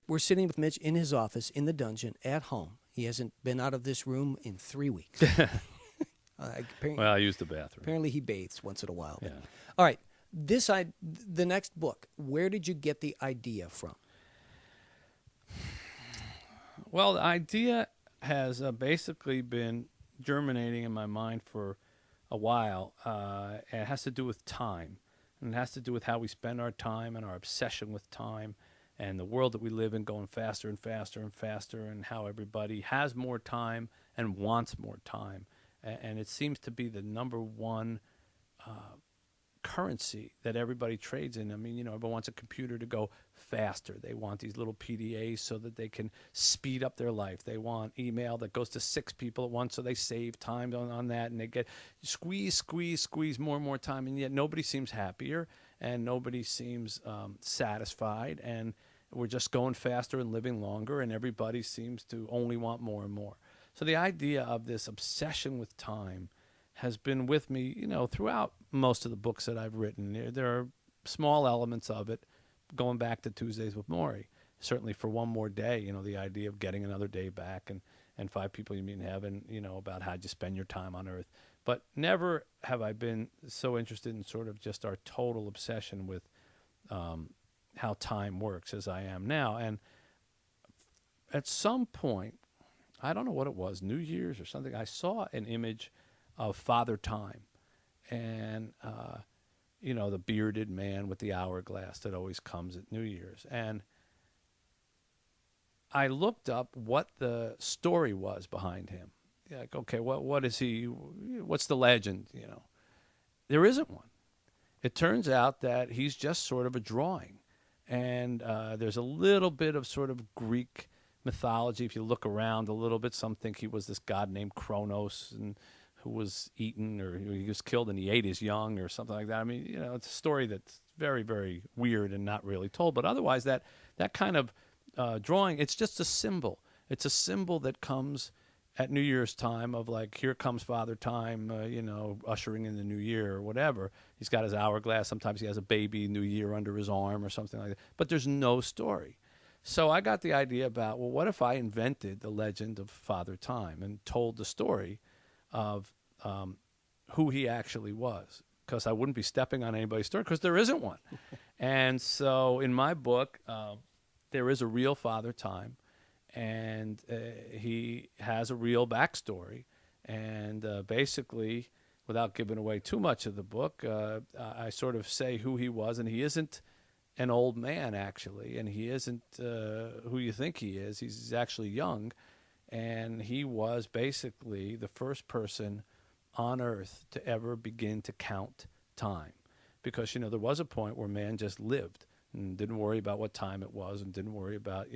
We're sitting with Mitch in his office in the dungeon at home. He hasn't been out of this room in 3 weeks. Well, I used the bathroom. Apparently he bathes once in a while. Yeah. All right. The next book, where did you get the idea from? Well, the idea has basically been germinating in my mind for a while. It has to do with time. And it has to do with how we spend our time and our obsession with time and the world that we live in going faster and faster and faster, and how everybody has more time and wants more time. And it seems to be the number one currency that everybody trades in. I mean, everyone wants a computer to go faster. They want these little PDAs so that they can speed up their life. They want email that goes to 6 people at once so they save time on that, and they get squeeze more and more time, and yet nobody seems happier and nobody seems satisfied, and we're just going faster and living longer, and everybody seems to only want more and more. So the idea of this obsession with time has been with me, throughout most of the books that I've written. There are small elements of it going back to Tuesdays with Maury. Certainly for one more day, the idea of getting another day back, and 5 people you meet in heaven, about how you spend your time on earth. But never have I been so interested in sort of just our total obsession with how time works as I am now. And at some point, I don't know what it was, New Year's or something, I saw an image of Father Time, and the bearded man with the hourglass that always comes at New Year's. And I looked up what the story was behind him. Like, okay, what is he? What's the legend? There isn't one. It turns out that he's just sort of a drawing, and there's a little bit of sort of Greek mythology. If you look around a little bit, some think he was this god named Kronos, and who was eaten, or he was killed and he ate his young, or something like that. I mean, it's a story that's very, very weird and not really told. But otherwise, that kind of drawing, it's just a symbol. It's a symbol that comes at New Year's time of, like, here comes Father Time, ushering in the new year or whatever. He's got his hourglass. Sometimes he has a baby New Year under his arm or something like that. But there's no story. So I got the idea about, well, what if I invented the legend of Father Time and told the story of who he actually was, because I wouldn't be stepping on anybody's story, because there isn't one. And so in my book, there is a real Father Time, and he has a real backstory. And basically, without giving away too much of the book, I sort of say who he was, and he isn't an old man, actually, and he isn't who you think he is. He's actually young. And he was basically the first person on earth to ever begin to count time. Because, there was a point where man just lived and didn't worry about what time it was, and didn't worry about,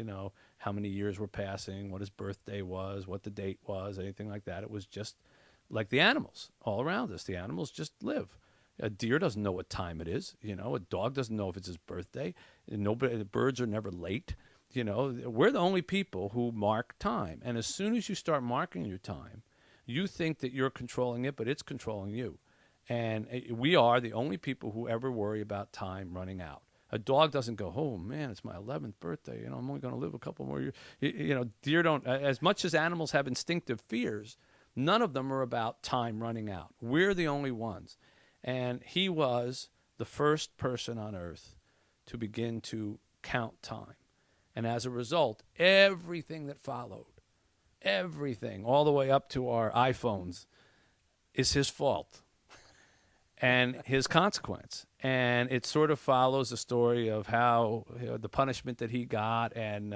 how many years were passing, what his birthday was, what the date was, anything like that. It was just like the animals all around us. The animals just live. A deer doesn't know what time it is. A dog doesn't know if it's his birthday. The birds are never late. We're the only people who mark time. And as soon as you start marking your time, you think that you're controlling it, but it's controlling you. And we are the only people who ever worry about time running out. A dog doesn't go, oh, man, it's my 11th birthday. I'm only going to live a couple more years. Deer don't. As much as animals have instinctive fears, none of them are about time running out. We're the only ones. And he was the first person on earth to begin to count time. And as a result, everything that followed, everything, all the way up to our iPhones, is his fault and his consequence. And it sort of follows the story of how the punishment that he got, and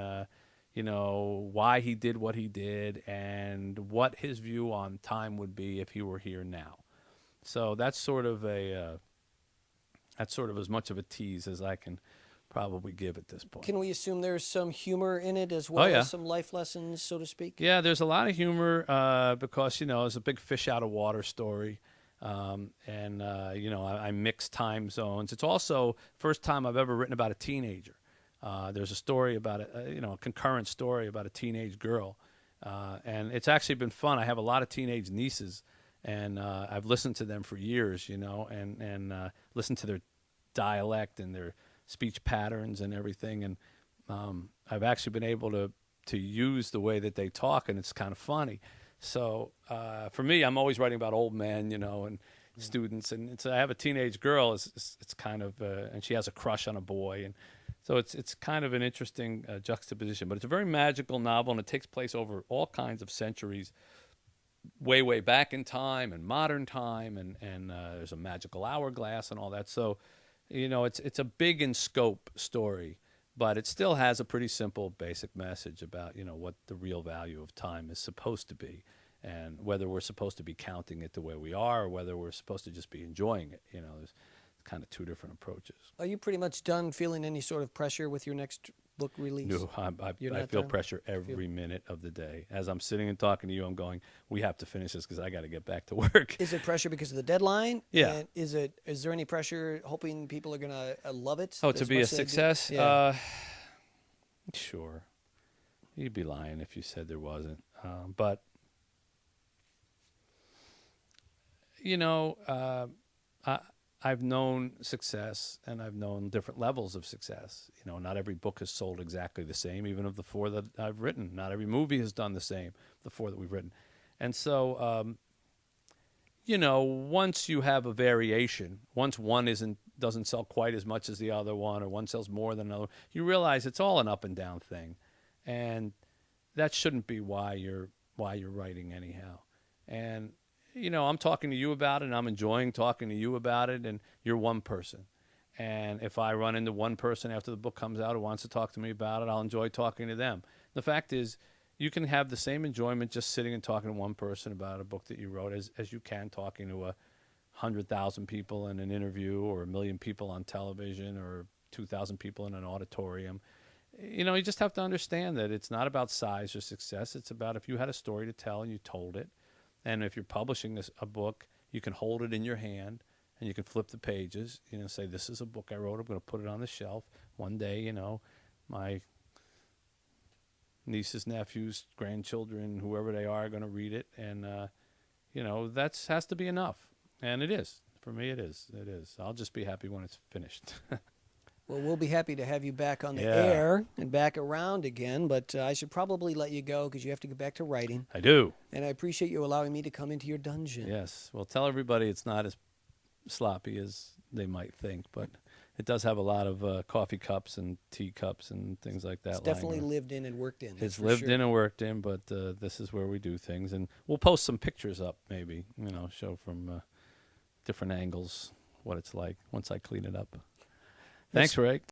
why he did what he did, and what his view on time would be if he were here now. So that's sort of as much of a tease as I can probably give at this point. Can we assume there's some humor in it as well as some life lessons, so to speak? Yeah, there's a lot of humor because, it's a big fish out of water story. I mix time zones. It's also first time I've ever written about a teenager. There's a story about a concurrent story about a teenage girl. And it's actually been fun. I have a lot of teenage nieces, and I've listened to them for years, and listened to their dialect and their speech patterns and everything. And I've actually been able to use the way that they talk, and it's kind of funny. So for me, I'm always writing about old men, and students, and I have a teenage girl. It's kind of, and she has a crush on a boy, and so it's kind of an interesting juxtaposition. But it's a very magical novel, and it takes place over all kinds of centuries, way back in time and modern time, and there's a magical hourglass and all that. So, it's a big in scope story, but it still has a pretty simple, basic message about what the real value of time is supposed to be, and whether we're supposed to be counting it the way we are, or whether we're supposed to just be enjoying it. There's kind of two different approaches. Are you pretty much done feeling any sort of pressure with your next book release? No, I feel pressure every minute of the day. As I'm sitting and talking to you, I'm going, we have to finish this because I got to get back to work. Is it pressure because of the deadline? Yeah. And is there any pressure hoping people are going to love it? Oh, to be a success? Yeah. Sure. You'd be lying if you said there wasn't. But, I've known success, and I've known different levels of success. Not every book has sold exactly the same, even of the 4 that I've written. Not every movie has done the same, the 4 that we've written. And so, once you have a variation, once one doesn't sell quite as much as the other one, or one sells more than another, you realize it's all an up and down thing. And that shouldn't be why you're writing anyhow. And I'm talking to you about it, and I'm enjoying talking to you about it, and you're one person. And if I run into one person after the book comes out who wants to talk to me about it, I'll enjoy talking to them. The fact is, you can have the same enjoyment just sitting and talking to one person about a book that you wrote as you can talking to 100,000 people in an interview, or 1 million people on television, or 2,000 people in an auditorium. You just have to understand that it's not about size or success. It's about if you had a story to tell and you told it. And if you're publishing a book, you can hold it in your hand, and you can flip the pages, say, this is a book I wrote. I'm going to put it on the shelf. One day, my nieces, nephews, grandchildren, whoever they are going to read it. And, that has to be enough. And it is. For me, it is. It is. I'll just be happy when it's finished. Well, we'll be happy to have you back on the air and back around again, but I should probably let you go because you have to get back to writing. I do. And I appreciate you allowing me to come into your dungeon. Yes. Well, tell everybody it's not as sloppy as they might think, but it does have a lot of coffee cups and tea cups and things like that. It's definitely lived in and worked in. It's lived in and worked in, but this is where we do things. And we'll post some pictures up, maybe, show from different angles what it's like once I clean it up. Thanks, Ray.